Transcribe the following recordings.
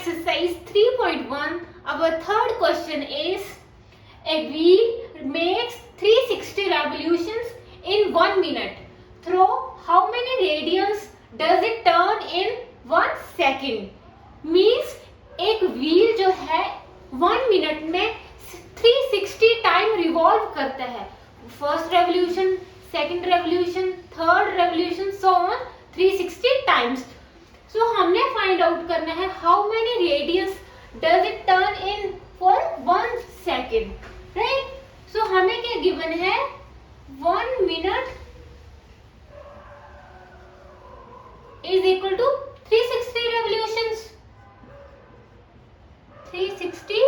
exercise 3.1, our third question is, a wheel makes 360 revolutions in 1 minute. Through how many radians does it turn in 1 second? Means एक wheel जो है 1 minute में 360 time revolve करता है. First revolution, second revolution, third revolution, so on 360 times. So हमने find out करना है how many radians does it turn in for 1 second, right. So हमें क्या गिवन है, 1 minute is equal to 360 revolutions. 360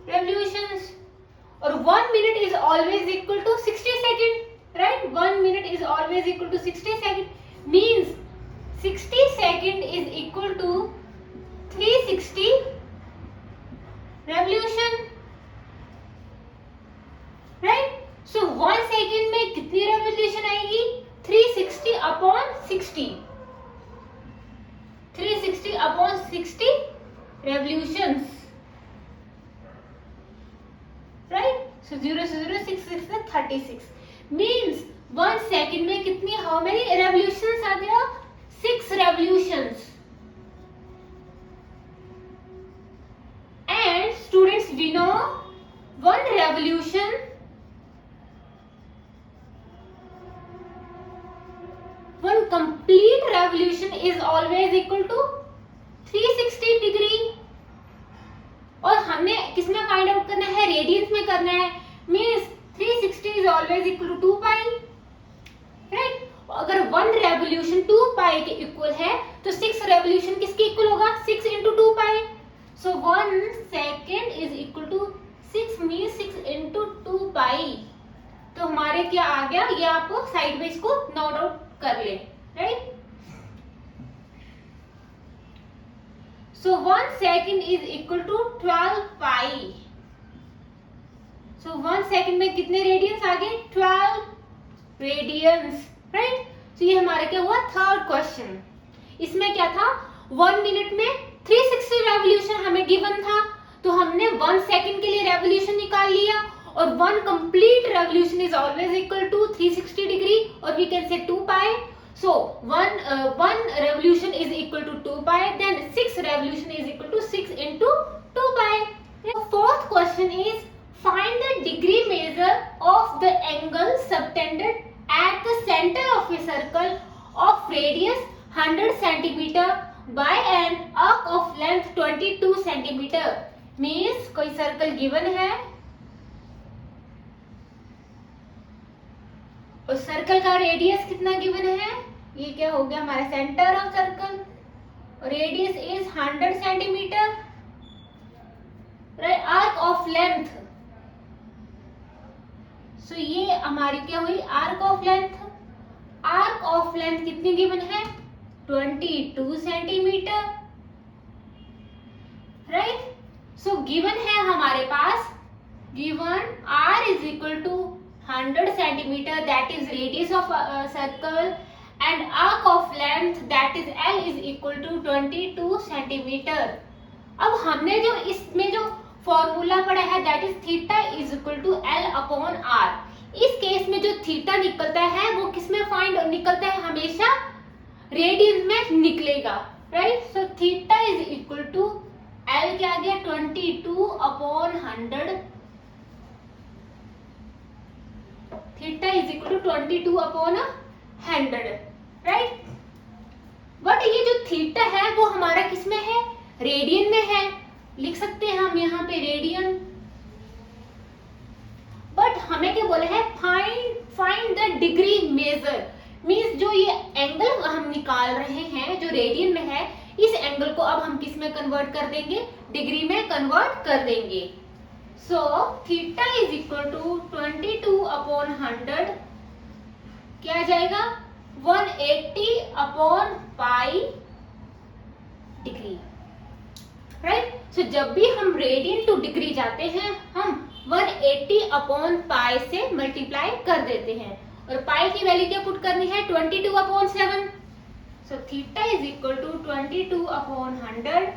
revolutions, or 1 minute is always equal to 60 second, right? 1 minute is always equal to 60 second, means 60 second is equal to 360 revolution, right? So 1 second में कितनी revolution आएगी? 360 upon 60, 360 upon 60 revolutions, right? So 0 से 0 6 6 से 36, means 1 second में कितनी, how many revolutions आ गया? 6 revolutions. And students, we know one revolution one complete revolution is always equal to 360 degree. और हमने किसमें फाइंड आउट करना है? रेडियंस में करना है. Means 360 is always equal to 2 pi, right. अगर 1 रेवोल्यूशन 2 पाई के इक्वल है तो 6 रेवोल्यूशन किसके इक्वल होगा? 6 into 2 pi. So 1 second is equal to 6 means 6 into 2 pi. तो हमारे क्या आ गया, ये आपको साइड में इसको नोट आउट कर ले, right. So 1 second is equal to 12 pi. So 1 second में कितने रेडियंस आ गए? 12 रेडियंस, राइट. तो ये हमारा क्या हुआ? Third question. इसमें क्या था? 1 मिनट में 360 रेवोल्यूशन हमें गिवन था, तो हमने 1 सेकंड के लिए रेवोल्यूशन निकाल लिया. और 1 complete revolution is always equal to 360 degree, और we can say 2 pi. So one revolution is equal to 2 pi, then 6 revolution is equal to 6 into 2 pi. The fourth question is, find the degree measure of the angle subtended at the center of a circle of radius 100 centimeter by an arc of length 22 centimeter. Means कोई circle given है, उस circle का radius कितना given है? ये क्या हो गया हमारा सेंटर ऑफ सर्कल, और radius is 100 centimetre, right. Arc of length, so ये हमारी क्या हुई? Arc of length. Arc of length कितनी गिवन है? 22 सेंटीमीटर, राइट. सो गिवन है हमारे पास, given r is equal to 100 centimetre, that is radius of circle, and arc of length that is L is equal to 22 centimetre. अब हमने जो इसमें जो फॉर्मूला पढ़ा है that is theta is equal to L upon R. इस case में जो थीटा निकलता है वो किसमें फाइंड निकलता है? हमेशा रेडियन में निकलेगा, right. So theta is equal to L क्या आ गया? 22 upon 100. Theta is equal to 22 upon 100, right. But ये जो थीटा है वो हमारा किसमें है? रेडियन में है. लिख सकते हैं हम यहाँ पे रेडियन. बट हमें क्या बोला है? Find the degree measure. Means जो ये एंगल हम निकाल रहे हैं जो रेडियन में है, इस एंगल को अब हम किस में कन्वर्ट कर देंगे? डिग्री में कन्वर्ट कर देंगे. So theta is equal to 22 upon 100 क्या आ जाएगा? 180 upon pi degree, right. So जब भी हम रेडियन टू डिग्री जाते हैं हम 180 अपॉन पाई से मल्टीप्लाई कर देते हैं, और पाई की वैल्यू क्या पुट करनी है? 22 upon 7. So theta is equal to 22 upon 100,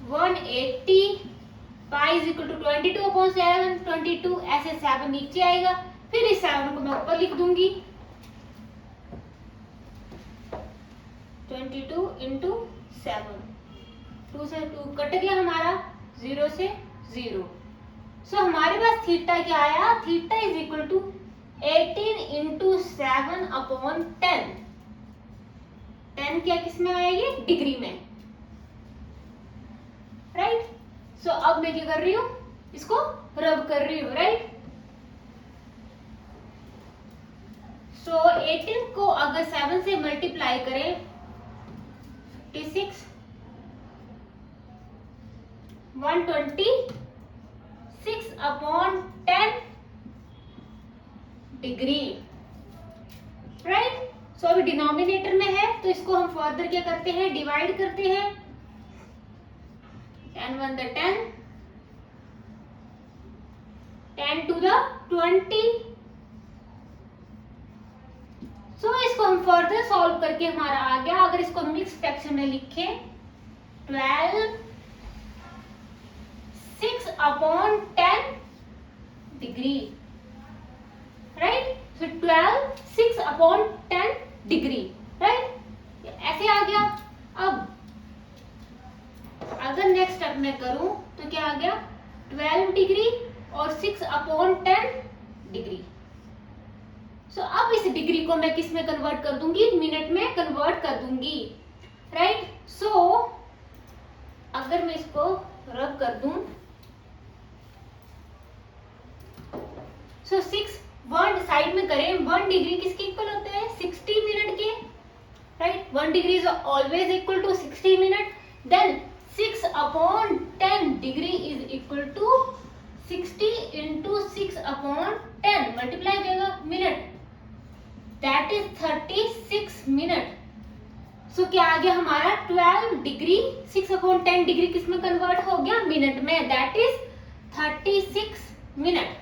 180, pi is equal to 22 upon 7, 22, ऐसे 7 नीचे आएगा, फिर इस 7 को मैं ऊपर लिख दूंगी, 22 इंटू 7, 2 से 2 कट गया हमारा, 0 से 0. सो हमारे पास थीटा क्या आया, theta is equal to 18 into 7 upon 10. 10 क्या किस में आएगी, डिग्री में, राइट. सो अब मैं क्या कर रही हूं, इसको रब कर रही हूं, राइट. सो 18 को अगर 7 से मल्टीप्लाई करें, 56, 126 अपॉन 10 डिग्री, राइट. सो अभी डिनोमिनेटर में है तो इसको हम फर्दर क्या करते हैं, डिवाइड करते हैं. 10 1 the 10, 10 to the 20. सो इसको हम फर्दर सॉल्व करके हमारा आ गया, अगर इसको मिक्स फ्रैक्शन में लिखे, 12 6 अपॉन 10 डिग्री, राइट. सो 12 6 अपॉन 10 डिग्री, राइट. ऐसे आ गया. अब अगर नेक्स्ट स्टेप में करूं तो क्या आ गया, 12 डिग्री और 6 अपॉन 10 डिग्री. सो अब इस डिग्री को मैं किस में कन्वर्ट कर दूंगी, मिनट में कन्वर्ट कर दूंगी, राइट. सो अगर मैं इसको रब कर दूं, सो 6 1 साइड में करें, 1 डिग्री किसके इक्वल होते हैं, 60 मिनट के, right. 1 degree is always equal to 60 minute. Then 6 upon 10 degree is equal to 60 into 6 upon 10, multiply हो जाएगा minute, that is 36 minute. So क्या आ गया हमारा, 12 डिग्री 6 अपॉन 10 डिग्री किस में कन्वर्ट हो गया, मिनट में, दैट इज 36 मिनट,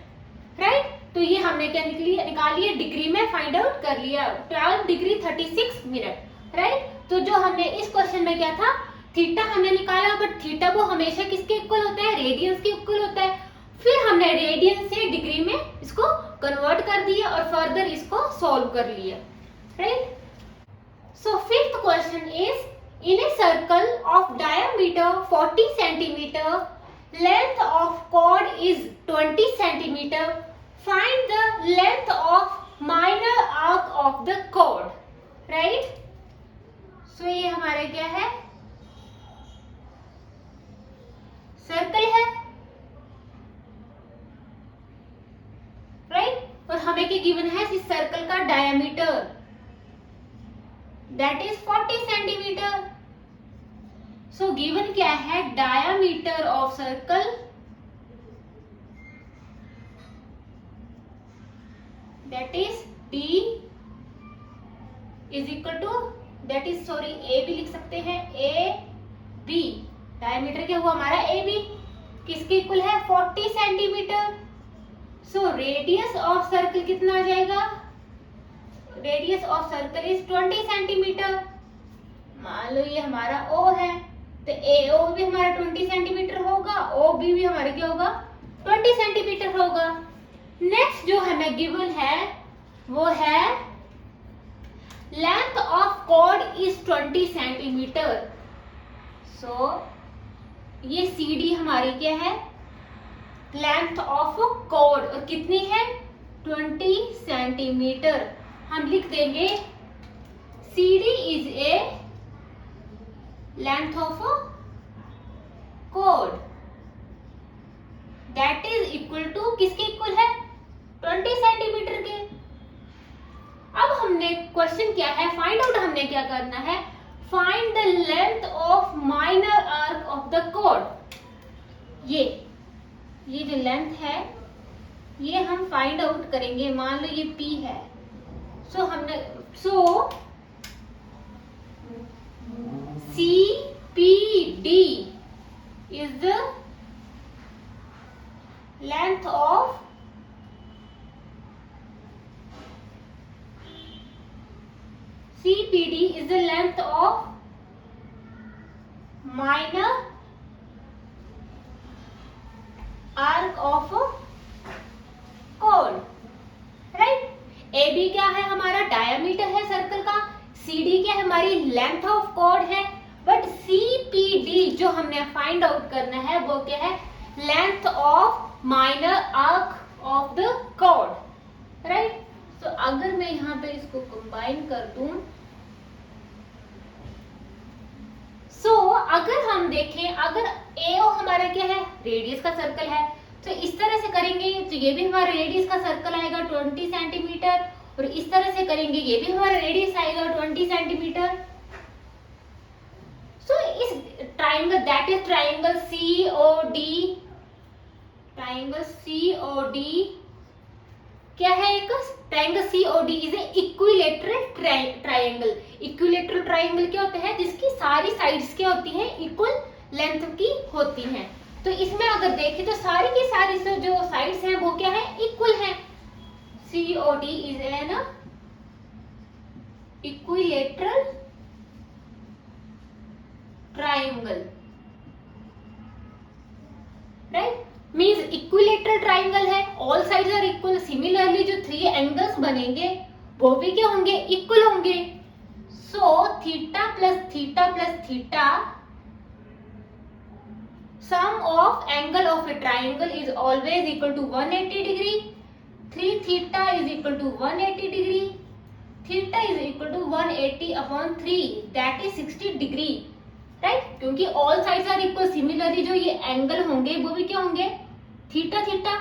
राइट. तो ये हमने क्या निकाल लिया, डिग्री में फाइंड आउट कर लिया, 12 डिग्री 36 मिनट, राइट. तो जो हमने इस क्वेश्चन में क्या था, थीटा हमने निकाला, बट थीटा वो हमेशा किसके इक्वल होता है, रेडियंस के इक्वल होता है. फिर हमने रेडियंस से डिग्री में इसको कन्वर्ट कर दिया और फर्दर इसको सॉल्व कर लिया, right. So fifth question is, in a circle of diameter 40 centimetre, length of chord is 20 centimetre, find the length of minor arc of the chord, right. So ये हमारे क्या है, सर्कल है, राइट. और हमें क्या गिवन है, इस सर्कल का diameter that is 40 centimetre. So given क्या है, diameter of circle that is d is equal to, that is sorry a भी लिख सकते हैं, a b, डायमीटर क्या हुआ हमारा ए बी, किसके इक्वल है, 40 centimetre. So radius of circle कितना आ जाएगा, radius of circle is 20 centimetre. मान लो ये हमारा O है, तो AO भी हमारा 20 सेंटीमीटर होगा, OB भी हमारा क्या होगा, 20 सेंटीमीटर होगा. नेक्स्ट जो हमें गिवन है वो है, length of chord is 20 centimetre. So ये CD हमारी क्या है, लेंथ ऑफ कॉर्ड, और कितनी है, 20 सेंटीमीटर. हम लिख देंगे CD is a length of chord that is equal to, किसके इक्वल है, 20 सेंटीमीटर के. अब हमने क्वेश्चन क्या है, फाइंड आउट हमने क्या करना है, find the length of minor arc of the chord. ये जो लेंथ है ये हम फाइंड आउट करेंगे. मान लो ये P है, so CPD is the length of CPD is the minor arc of कोड, राइट। ए बी क्या है हमारा, डायमीटर है सर्कल का, सी डी क्या है, हमारी लेंथ ऑफ कोड है, बट सी पी डी जो हमने फाइंड आउट करना है वो क्या है, length of minor arc of the code, right. तो अगर मैं यहाँ पे इसको कंबाइन कर दूं, अगर हम देखें, अगर एओ हमारा क्या है, रेडियस का सर्कल है, तो इस तरह से करेंगे तो ये भी हमारा रेडियस का सर्कल आएगा 20 सेंटीमीटर, और इस तरह से करेंगे ये भी हमारा रेडियस आएगा 20 सेंटीमीटर। सो इस triangle, that is triangle COD, triangle COD क्या है, एक triangle COD is a equilateral triangle. Equilateral triangle क्या होता है, जिसकी सारी साइड्स क्या होती हैं, इक्वल लेंथ की होती हैं। तो इसमें अगर देखें तो सारी की सारी जो साइड्स हैं वो क्या है, इक्वल हैं। COD is an equilateral triangle, right. Means equilateral triangle है, all sides are equal. Similarly जो थ्री एंगल्स बनेंगे वो भी क्या होंगे, इक्वल होंगे। So theta plus theta sum of angle of a triangle is always equal to 180 degree. 3 theta is equal to 180 degree. Theta is equal to 180 upon 3, that is 60 degree, right? क्योंकि all sides are equal. Similarly जो ये angle होंगे वो भी क्या होंगे, theta theta.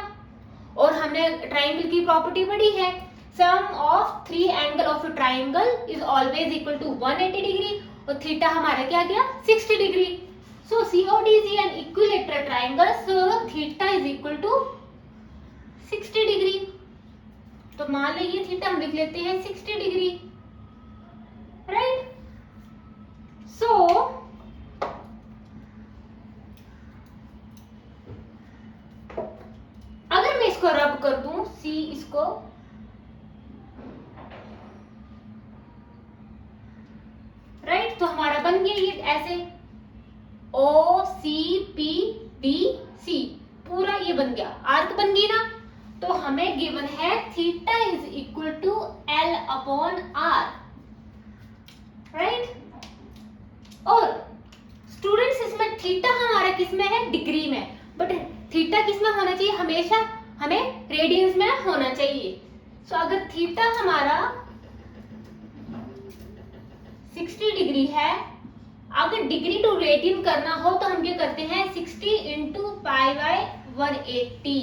और हमने ट्राइंगल की प्रॉपर्टी पढ़ी है, sum of 3 angle of a triangle is always equal to 180 degree, और थीटा हमारा क्या गया, 60 degree. So COD is an equilateral triangle, so theta is equal to 60 degree. तो मान लीजिए थीटा हम लिख लेते हैं 60 डिग्री, राइट। सो अगर मैं इसको रब कर दूं, सी इसको, राइट, तो हमारा बन गया ये ऐसे ओ सी पी डी सी, पूरा ये बन गया, आर्क बन गई ना। तो हमें गिवन है theta is equal to L upon R, right. और स्टूडेंट्स इसमें थीटा हमारा किसमें है, डिग्री में, बट थीटा किसमें होना चाहिए, हमेशा हमें रेडियंस में होना चाहिए। सो अगर थीटा हमारा 60 डिग्री है, अगर डिग्री टू रेडियन करना हो तो हम ये करते हैं 60 इंटू पाई बाय 180,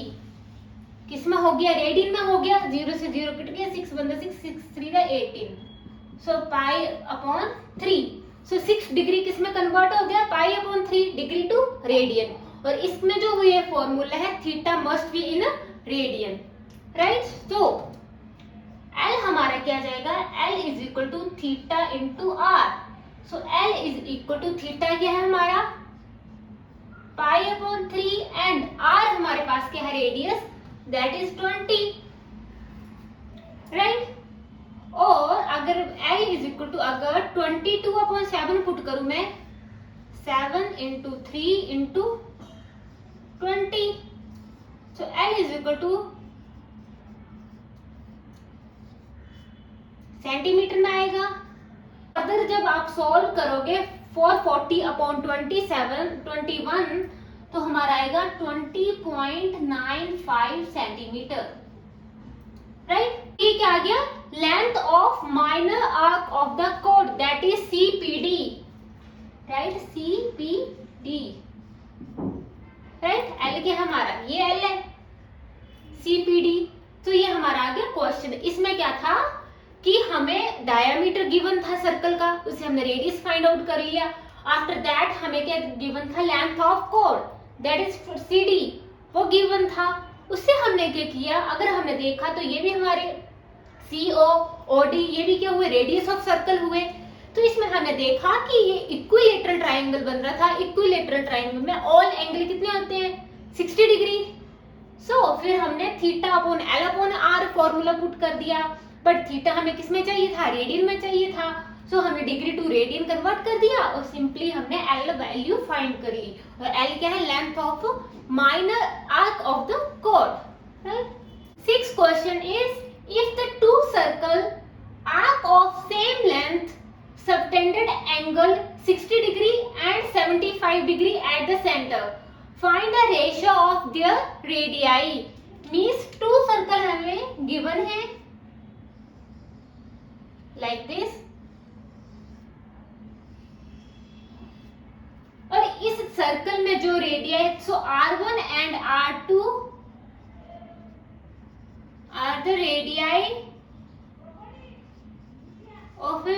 किसमें हो गया, रेडियन में हो गया, 0 से 0 कट गया, 6 बंदा 6, 6 3 18, so pi upon 3। So 6 degree किसमें कन्वर्ट हो गया, pi upon 3 degree to radian. और इसमें जो हुई फॉर्मूला है, theta must be in radian, right. तो एल हमारा क्या जाएगा, L is equal to theta into R. So L is equal to theta क्या है हमारा, पाई अपॉन 3, एंड R हमारे पास क्या है, रेडियस, दैट इज 20, राइट। और अगर L इज इक्वल टू, अगर 22 अपॉन 7 पुट करूं मैं, 7 into 3 into 20, so L is equal two centimetre में आएगा। अगर जब आप सॉल्व करोगे 440 अपॉन 21 तो हमारा आएगा 20.95 सेंटीमीटर, राइट। ये क्या आ गया, length of minor arc of the code, that is CPD, right, CPD, right. L क्या हमारा, ये एल है, सीपीडी। तो ये हमारा आ गया क्वेश्चन। इसमें क्या था कि हमें डायमीटर गिवन था सर्कल का, उसे हमने रेडियस फाइंड आउट कर लिया। आफ्टर दैट हमें क्या गिवन था, length of code, that is CD, वो गिवन था। उससे हमने क्या किया, अगर हमने देखा तो ये भी हमारे सीओ ओडी, ये भी क्या हुए, रेडियस ऑफ सर्कल हुए। तो इसमें हमने देखा कि ये इक्विलेटरल ट्राइंगल बन रहा था। इक्विलेटरल ट्राइंगल में ऑल एंगल कितने होते हैं, 60 डिग्री। सो फिर हमने theta upon L upon R formula put कर दिया, बट थीटा हमें किसमें चाहिए था, रेडियन में चाहिए था। सो हमने डिग्री टू रेडियन कन्वर्ट कर दिया और सिंपली हमने एल वैल्यू फाइंड कर ली। और एल क्या है? Length of minor arc of the chord, right. Sixth question is if the two circle arc of same length subtended angle 60 degree and 75 degree at the center, find the ratio of their radii। means two circle हमें given है like this, और इस circle में जो radio है, सो R1 and R2 are the radii of a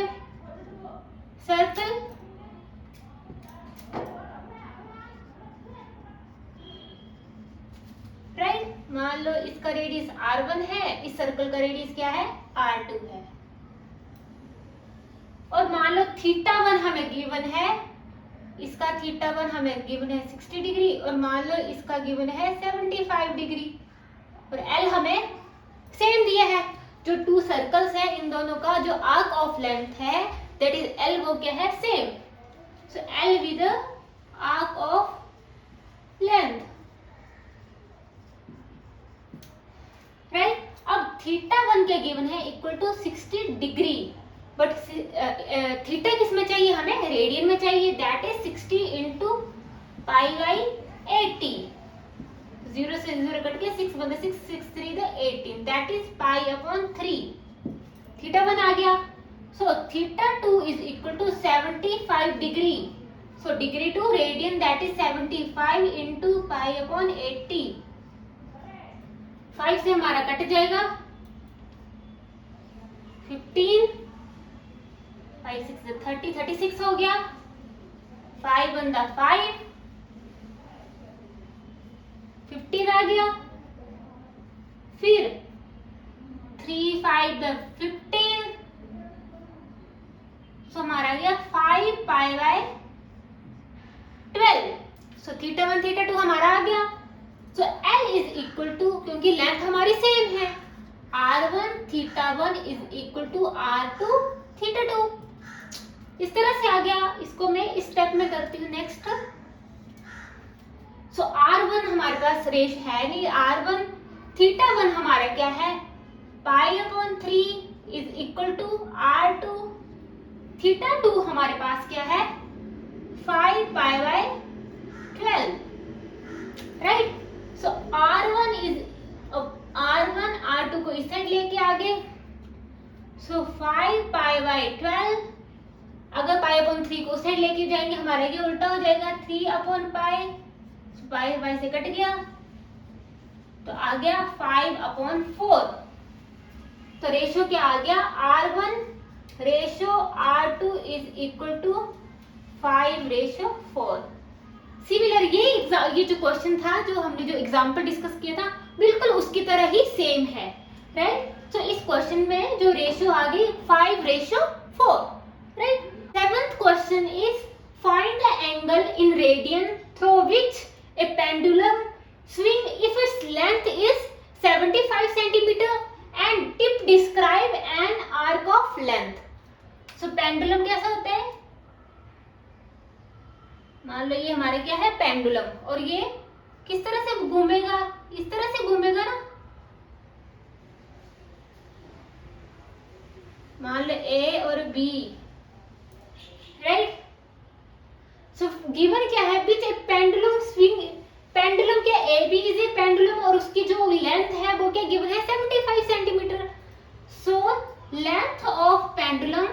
circle. Right, मान लो इसका radius R1 है, इस सर्कल का रेडियस क्या है? R2 है। और मान लो θ1 हमें गिवन है, इसका θ1 हमें गिवन है 60 डिग्री और मान लो इसका गिवन है 75 डिग्री, और L हमें सेम दिया है। जो टू सर्कल्स है इन दोनों का जो आर्क ऑफ लेंथ है that is L वो क्या है? Same. so L with the arc of length, right। अब θ1 क्या गिवन है? Equal to 60 degree, but theta किस में चाहिए? हमें रेडियन में चाहिए, that is 60 into pi by 80। 0 से 0 कट के 6 बंदे 6 6 3 the 18, that is pi upon 3। θ1 आ गया, so θ2 is equal to 75 degree, so degree to radian that is 75 into pi upon 80। 5 से हमारा कट जाएगा 15, 5 6 30, 36 हो गया, 5 बंदा 5, 15 आ गया, फिर 3 5 15, तो हमारा आ गया 5 पाई बाय 12। सो θ1 θ2 हमारा आ गया। सो L इज इक्वल टू, क्योंकि लेंथ हमारी सेम है, R1 θ1 is equal to R2 θ2। इस तरह से आ गया। इसको मैं इस स्टेप में करती हूँ नेक्स्ट। सो R1 हमारे पास रेश है नहीं, R1 θ1 हमारा क्या है? Pi upon 3 is equal to R2। θ2 हमारे पास क्या है? 5 pi by 12, right. So R1 R2 को इस साइड लेके आगे, सो 5 पाई बाय 12, अगर पाई अपॉन 3 को उस साइड लेके जाएंगे हमारा ये उल्टा हो जाएगा, 3 अपॉन पाई, पाई बाय से कट गया तो आ गया 5 अपॉन 4। तो रेशियो क्या आ गया? R1 ratio R2 is equal to 5:4। Similar ये जो क्वेश्चन था, जो हमने जो एग्जांपल डिस्कस किया था, बिल्कुल उसकी तरह ही सेम है, राइट। तो इस क्वेश्चन में जो रेशियो आ गई 5:4, right. Seventh question is find the angle in radian through which A pendulum swing if its length is 75 centimetre and tip describe an arc of length. So pendulum कैसा होता है? मान लो ये हमारे क्या है? पेंडुलम, और ये किस तरह से घूमेगा? इस तरह से घूमेगा ना। मान लो ए और बी, राइट। सो गिवन क्या है? बीच ए पेंडुलम स्विंग, पेंडुलम क्या A B is a pendulum और उसकी जो लेंथ है वो क्या गिवन है? 75 centimetre. So length of pendulum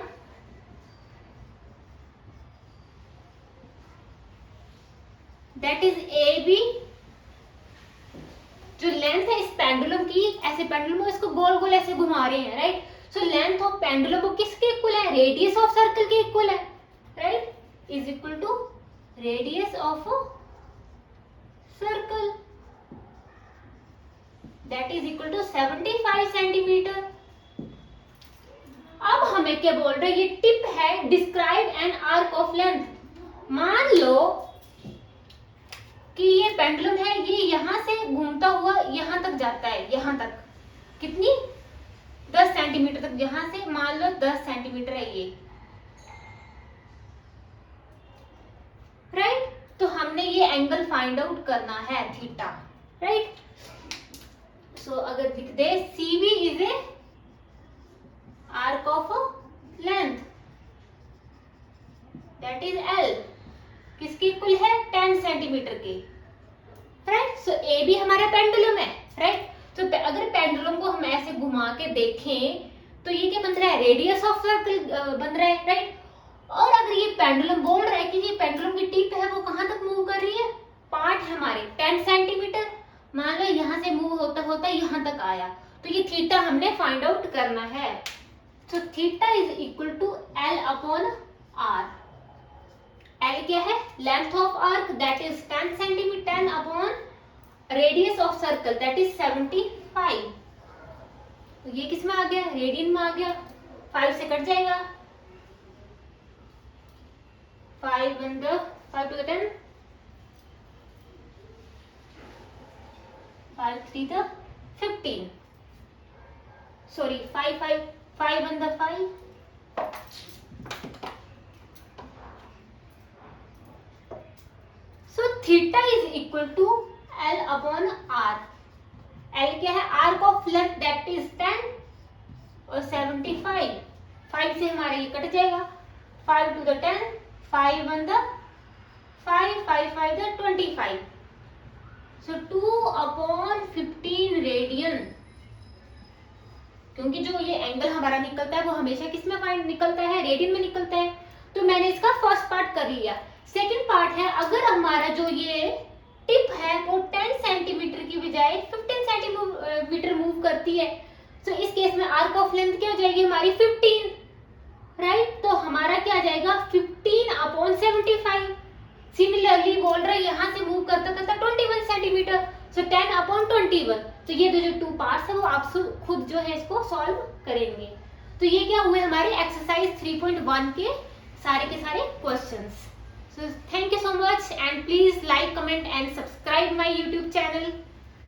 that is A B. जो लेंथ है इस पेंडुलम की, ऐसे पेंडुलम को इसको गोल गोल ऐसे घुमा रहे हैं, right. So length of pendulum वो किसके इक्वल है? रेडियस ऑफ सर्कल के इक्वल है, right. Is equal to radius of circle that is equal to 75 centimetre. अब हमें क्या बोल रहे हैं? ये टिप है, describe an arc of length. मान लो कि ये पेंडुलम है, ये यहां से घूमता हुआ यहां तक जाता है, यहां तक कितनी? 10 सेंटीमीटर तक। यहां से मान लो 10 सेंटीमीटर है ये, हमने ये एंगल फाइंड आउट करना है थीटा, राइट। सो अगर लिख दे CV is a arc of length that is L, किसकी इक्वल है 10 सेंटीमीटर के, राइट। सो ए भी हमारा पेंडुलम है, राइट। तो अगर पेंडुलम को हम ऐसे घुमा के देखें तो ये क्या बन रहा है, रेडियस ऑफ सर्कल बन रहा है, राइट। और अगर ये पेंडुलम बोल रहा है कि ये पेंडुलम की टिप है वो कहां तक मूव कर रही है, पार्ट है हमारे 10 सेंटीमीटर, मान लो यहाँ से मूव होता होता यहाँ तक आया, तो ये थीटा हमने फाइंड आउट करना है। So theta is equal to L upon R। L क्या है, length of arc that is 10 centimetre, 10 upon radius of circle that is 75। तो ये किस में आ गया, रेडियन में आ गया, 5 से कट जाएगा, 5 to the 10, 5 3 the 15, sorry 5 1 the 5, so theta is equal to L upon R। L क्या है, arc of length that is 10 और 75, 5 से हमारे ये कट जाएगा, 5 to the 10, 5 1 the 5, 5 5 the 25, so 2 upon 15 radian. क्योंकि जो ये एंगल हमारा निकलता है वो हमेशा किस में फाइंड निकलता है, रेडियन में निकलता है। तो मैंने इसका फर्स्ट पार्ट कर लिया। सेकंड पार्ट है, अगर हमारा जो ये टिप है वो 10 सेंटीमीटर की बजाय 15 सेंटीमीटर मूव करती है, तो इस केस में आर्क ऑफ लेंथ क्या हो जाएगी हमारी 15, राइट। तो हमारा क्या आ जाएगा 15 अपॉन 75। सिमिलरली बोल रहे हैं यहाँ से मूव करता करता 21 सेंटीमीटर, सो 10 अपॉन 21। तो ये जो 2 पार्ट्स है वो आप खुद जो है इसको सॉल्व करेंगे। तो ये क्या हुए हमारे एक्सरसाइज 3.1 के सारे questions. So thank you so much and please like, comment and subscribe my YouTube channel.